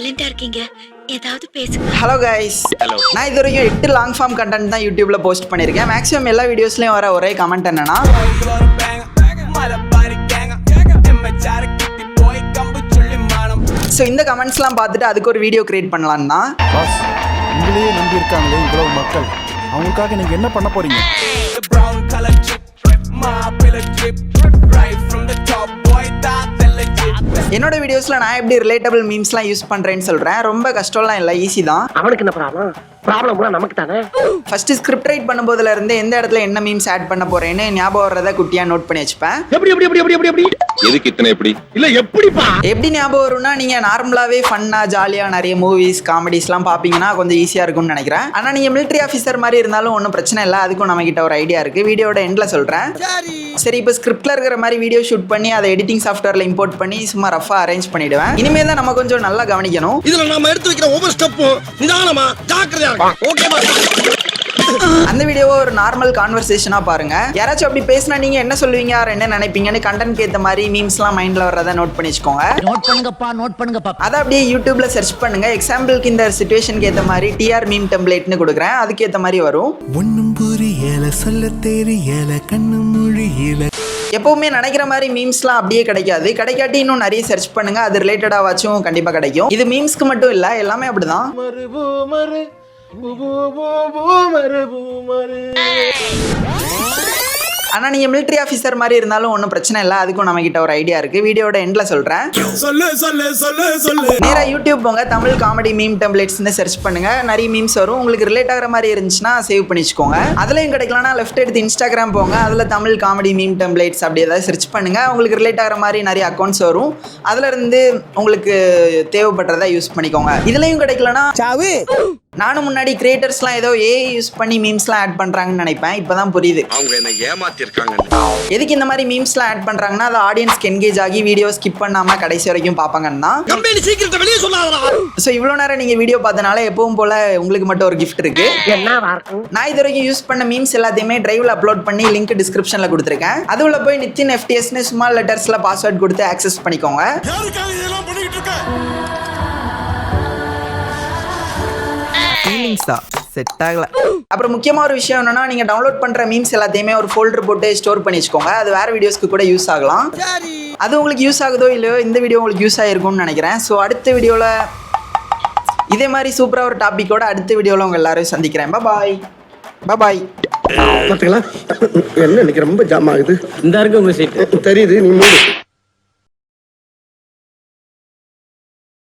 சைலண்டா இருக்கீங்க, ஏதாவது பேசுங்க. Hello guys. நான் இது வரைக்கும் 8 லாங் ஃபார்ம் கண்டென்ட் தான் யூடியூப்ல போஸ்ட் பண்ணியிருக்கேன். மேக்ஸிமம் எல்லா வீடியோஸ்லயும் வர ஒரே கமெண்ட் என்னன்னா, ஸோ இந்த கமெண்ட்ஸ்லாம் பார்த்துட்டு அதுக்கு ஒரு வீடியோ கிரியேட் பண்ணலான்னு தான். உங்களையே நம்பி இருக்காங்களே இவ்வளவு மக்கள், அவங்களுக்காக நீங்க என்ன பண்ண போறீங்க? என்னோட வீடியோஸ்ல நான் எப்படி ரிலேட்டபிள் மீம்ஸ்லாம் யூஸ் பண்றேன்னு சொல்றேன். ரொம்ப கஷ்டம்லாம் இல்லை, ஈஸி தான். அவனுக்கு என்ன ப்ராப்ளம் கூட நமக்கு தானே. ஃபர்ஸ்ட் ஸ்கிரிப்ட் ரைட் பண்ணும்போதுல இருந்து எந்த இடத்துல என்ன மீம்ஸ் ஆட் பண்ண போறேன்னு ஞாபகம் வர்றதை குட்டியா நோட் பண்ணி வச்சுப்பேன். எப்படி எதுக்கு இத்தனை எப்படி இல்ல எப்படிப்பா எப்படி ஞாபகம் வரும்னா, நீங்க நார்மலாவே ஃபன்னா ஜாலியா நிறைய மூவிஸ் காமெடிஸ்லாம் பாப்பீங்கன்னா கொஞ்சம் ஈஸியா இருக்கும்னு நினைக்கிறேன். ஆனா நீங்க மிலிட்டரி ஆஃபீஸர் மாதிரி இருந்தாலும் ஒன்றும் பிரச்சனை இல்லை, அதுக்கும் நம்ம கிட்ட ஒரு ஐடியா இருக்கு. வீடியோட எண்ட்ல சொல்றேன். சரி, இப்போ ஸ்கிரிப்ட்ல இருக்கிற மாதிரி வீடியோ ஷூட் பண்ணி அதை எடிட்டிங் சாஃப்ட்வேர்ல இம்போர்ட் பண்ணி சும்மா ரஃபா அரேஞ்ச் பண்ணிடுவேன். இனிமே தான் நம்ம கொஞ்சம் நல்லா கவனிக்கணும். இதுல நாம எடுத்து வைக்கிற ஒவ்வொரு ஸ்டெப்பும் நிதானமா ஜாக்கிரதையா இருக்கும். ஓகேவா? அந்த வீடியோவை ஒரு நார்மல் கான்வர்சேஷனா பாருங்க. யாராச்சும் அப்படி பேசினா நீங்க என்ன சொல்லுவீங்க, யார் என்ன நினைப்பீங்கன்னு கண்டென்ட் ஏத்த மாதிரி மீம்ஸ்லாம் மைண்ட்ல வர்றதை நோட் பண்ணி வச்சுக்கோங்க. நோட் பண்ணுங்கப்பா. அதை அப்படியே யூடியூப்ல சர்ச் பண்ணுங்க. எக்ஸாம்பிளுக்கு இந்த சிச்சுவேஷனுக்கு ஏத்த மாதிரி டிஆர் மீம் டெம்ப்ளேட்னு கொடுக்குறேன், அதுக்கு ஏத்த மாதிரி வரும். ஒண்ணும் புரியல, சொல்ல தெரியல, கண்ணு மொழியில. எப்பவுமே நினைக்கிற மாதிரி மீம்ஸ்லாம் அப்படியே கிடைக்காட்டி இன்னும் நிறைய சர்ச் பண்ணுங்க, அது ரிலேட்டடாவாச்சும் கண்டிப்பா கிடைக்கும். இது மீம்ஸ்க்கு மட்டும் இல்ல, எல்லாமே அப்படிதான். ஆனா நீங்க மிலிட்டரி ஆஃபீஸர் மாதிரி இருந்தாலும் ஒன்றும் பிரச்சனை இல்லை, அதுக்கும் நம்ம கிட்ட ஒரு ஐடியா இருக்கு. வீடியோட எண்ட்ல சொல்றேன். நேரா யூடியூப் போங்க, தமிழ் காமெடி மீம் டெம்ப்ளேட்ஸ்னு சர்ச் பண்ணுங்க. நிறைய மீம்ஸ் வரும். உங்களுக்கு ரிலேட் ஆகிற மாதிரி இருந்துச்சுன்னா சேவ் பண்ணி வச்சுக்கோங்க. அதுலயும் கிடைக்கலனா லெஃப்ட் எடுத்து இன்ஸ்டாகிராம் போங்க, அதுல தமிழ் காமெடி மீம் டெம்ப்ளேட்ஸ் அப்படி ஏதாவது சர்ச் பண்ணுங்க. உங்களுக்கு ரிலேட் ஆகிற மாதிரி நிறைய அக்கௌண்ட்ஸ் வரும். அதுல இருந்து உங்களுக்கு தேவைப்படுறதா யூஸ் பண்ணிக்கோங்க. இதுலயும் கிடைக்கலனா நானும் முன்னாடி கிரியேட்டர்ஸ்லாம் ஏதோ ஏஐ யூஸ் பண்ணி மீம்ஸ்லாம் ஆட் பண்றாங்கன்னு நினைப்பேன். இப்பதான் புரியுது அவங்க என்ன ஏமாத்திருக்காங்க. எதுக்கு இந்த மாதிரி மீம்ஸ்லாம் ஆட் பண்றாங்கன்னா, அது ஆடியன்ஸ்க்கு என்கேஜ் ஆகி வீடியோ ஸ்கிப் பண்ணாம கடைசி வரைக்கும் பார்ப்பாங்கன்னா. ஸோ இவ்வளோ நேரம் நீங்க வீடியோ பார்த்தனால எப்பவும் போல உங்களுக்கு மட்டும் ஒரு கிஃப்ட் இருக்கு. நான் இது வரைக்கும் யூஸ் பண்ண மீம்ஸ் எல்லாத்தையுமே டிரைவ்ல அப்லோட் பண்ணி லிங்க் டிஸ்கிரிப்ஷன்ல கொடுத்துருக்கேன். அது உள்ள போய் நித்தின் FTSன்னு ஸ்மால் லெட்டர்ஸ்ல பாஸ்வேர்ட் கொடுத்து ஆக்சஸ் பண்ணிக்கோங்க. செட் ஆகல. அப்புறம் முக்கியமா ஒரு விஷயம் என்னன்னா, நீங்க டவுன்லோட் பண்ற மீம்ஸ் எல்லாத்தையுமே ஒரு ஃபோல்டர் போட்டு ஸ்டோர் பண்ணி வச்சுக்கோங்க. அது வேற வீடியோஸ்க்கு கூட யூஸ் ஆகலாம். அது உங்களுக்கு யூஸ் ஆகுதோ இல்லையோ, இந்த வீடியோ உங்களுக்கு யூஸ் ஆயிருக்கும்னு நினைக்கிறேன். ஸோ அடுத்த வீடியோல இதே மாதிரி சூப்பரா ஒரு டாபிக்கோட அடுத்த வீடியோல உங்க எல்லாரையும் சந்திக்கிறேன். பாய். பாத்தீங்களா என்ன இன்னைக்கு ரொம்ப ஜாம் ஆகுது. இந்த இருக்கு உங்க சீட் தெரியுது. நீ மூடு.